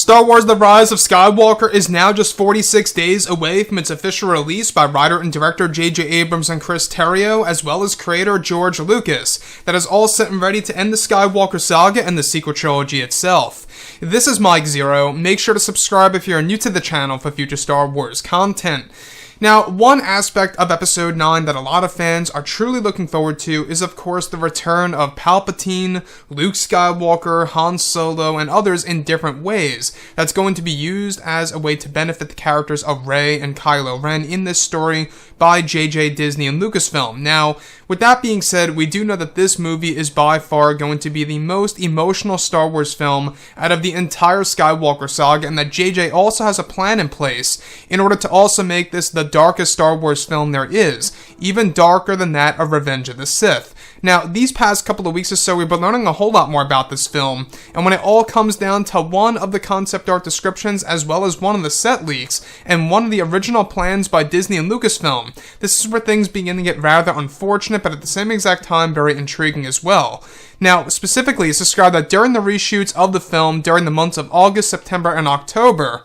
Star Wars The Rise of Skywalker is now just 46 days away from its official release by writer and director J.J. Abrams and Chris Terrio, as well as creator George Lucas, that is all set and ready to end the Skywalker saga and the sequel trilogy itself. This is Mike Zero. Make sure to subscribe if you're new to the channel for future Star Wars content. Now, one aspect of Episode 9 that a lot of fans are truly looking forward to is, of course, the return of Palpatine, Luke Skywalker, Han Solo, and others in different ways. That's going to be used as a way to benefit the characters of Rey and Kylo Ren in this story by J.J. Disney and Lucasfilm. Now, with that being said, we do know that this movie is by far going to be the most emotional Star Wars film out of the entire Skywalker saga, and that J.J. also has a plan in place in order to also make this the darkest Star Wars film there is, even darker than that of Revenge of the Sith. Now, these past couple of weeks or so, we've been learning a whole lot more about this film, and when it all comes down to one of the concept art descriptions, as well as one of the set leaks, and one of the original plans by Disney and Lucasfilm, this is where things begin to get rather unfortunate, but at the same exact time, very intriguing as well. Now, specifically, it's described that during the reshoots of the film, during the months of August, September, and October,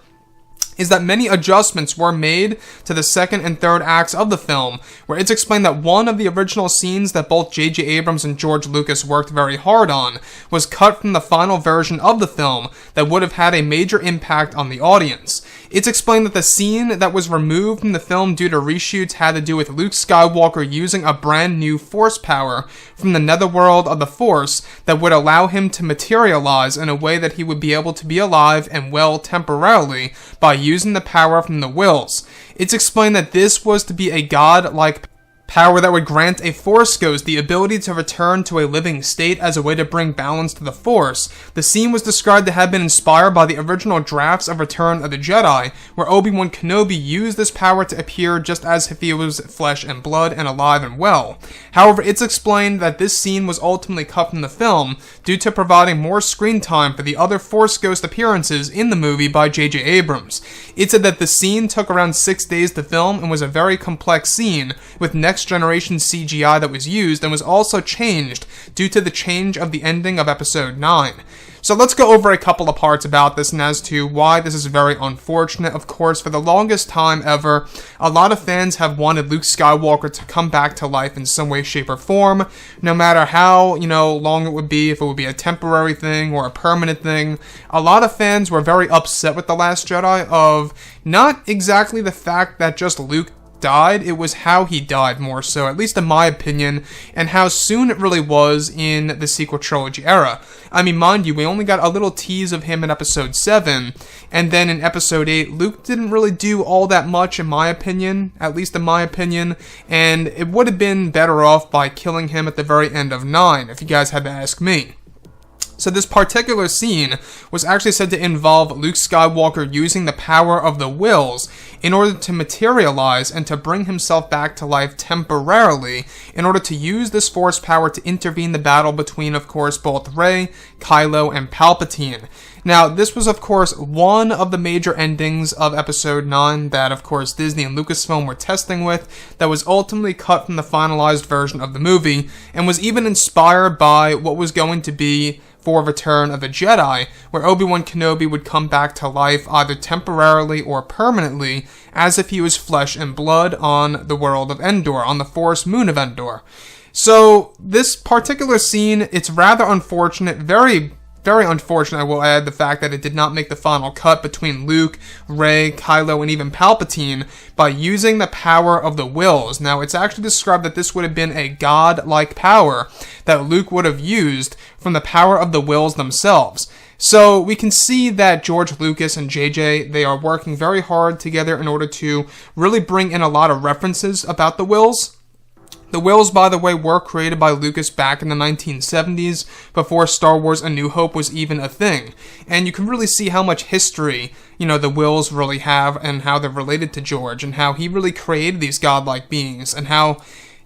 is that many adjustments were made to the second and third acts of the film, where it's explained that one of the original scenes that both J.J. Abrams and George Lucas worked very hard on was cut from the final version of the film that would have had a major impact on the audience. It's explained that the scene that was removed from the film due to reshoots had to do with Luke Skywalker using a brand new Force power from the netherworld of the Force that would allow him to materialize in a way that he would be able to be alive and well temporarily by using the power from the Wills. It's explained that this was to be a god-like power that would grant a Force Ghost the ability to return to a living state as a way to bring balance to the Force. The scene was described to have been inspired by the original drafts of Return of the Jedi, where Obi-Wan Kenobi used this power to appear just as if he was flesh and blood and alive and well. However, it's explained that this scene was ultimately cut from the film due to providing more screen time for the other Force Ghost appearances in the movie by J.J. Abrams. It said that the scene took around 6 days to film and was a very complex scene with next generation CGI that was used, and was also changed due to the change of the ending of Episode 9. So let's go over a couple of parts about this and as to why this is very unfortunate. Of course, for the longest time ever, a lot of fans have wanted Luke Skywalker to come back to life in some way, shape, or form, no matter how, long it would be, if it would be a temporary thing or a permanent thing. A lot of fans were very upset with The Last Jedi of not exactly the fact that just Luke died, it was how he died more so, at least in my opinion, and how soon it really was in the sequel trilogy era. I mean, mind you, we only got a little tease of him in Episode 7, and then in Episode 8, Luke didn't really do all that much in my opinion, at least in my opinion, and it would have been better off by killing him at the very end of 9, if you guys had to ask me. So this particular scene was actually said to involve Luke Skywalker using the power of the Wills in order to materialize and to bring himself back to life temporarily in order to use this Force power to intervene the battle between, of course, both Rey, Kylo, and Palpatine. Now, this was, of course, one of the major endings of Episode 9 that, of course, Disney and Lucasfilm were testing with that was ultimately cut from the finalized version of the movie and was even inspired by what was going to be for Return of the Jedi, where Obi-Wan Kenobi would come back to life either temporarily or permanently as if he was flesh and blood on the world of Endor, on the Force moon of Endor. So this particular scene, it's rather unfortunate, very unfortunate, I will add, the fact that it did not make the final cut between Luke, Rey, Kylo, and even Palpatine by using the power of the Wills. Now, it's actually described that this would have been a god-like power that Luke would have used from the power of the Wills themselves. So we can see that George Lucas and JJ, they are working very hard together in order to really bring in a lot of references about the Wills. The Wills, by the way, were created by Lucas back in the 1970s, before Star Wars A New Hope was even a thing. And you can really see how much history, the Wills really have, and how they're related to George, and how he really created these godlike beings, and how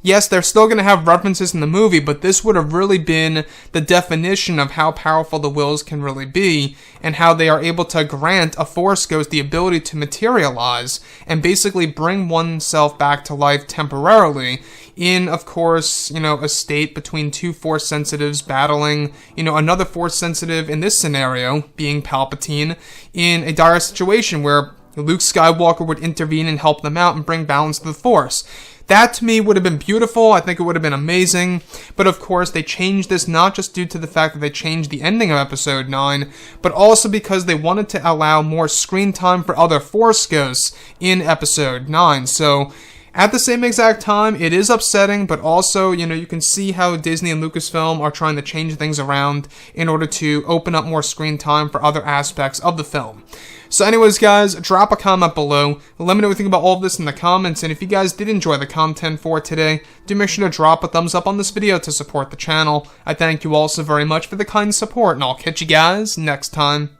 Yes, they're still going to have references in the movie, but this would have really been the definition of how powerful the Wills can really be, and how they are able to grant a Force Ghost the ability to materialize and basically bring oneself back to life temporarily in, of course, a state between two Force sensitives battling, another Force sensitive in this scenario, being Palpatine, in a dire situation where Luke Skywalker would intervene and help them out and bring balance to the Force. That, to me, would have been beautiful. I think it would have been amazing. But, of course, they changed this not just due to the fact that they changed the ending of Episode 9, but also because they wanted to allow more screen time for other Force Ghosts in Episode 9. So, at the same exact time, it is upsetting, but also, you can see how Disney and Lucasfilm are trying to change things around in order to open up more screen time for other aspects of the film. So anyways, guys, drop a comment below. Let me know what you think about all of this in the comments, and if you guys did enjoy the content for today, do make sure to drop a thumbs up on this video to support the channel. I thank you all so very much for the kind support, and I'll catch you guys next time.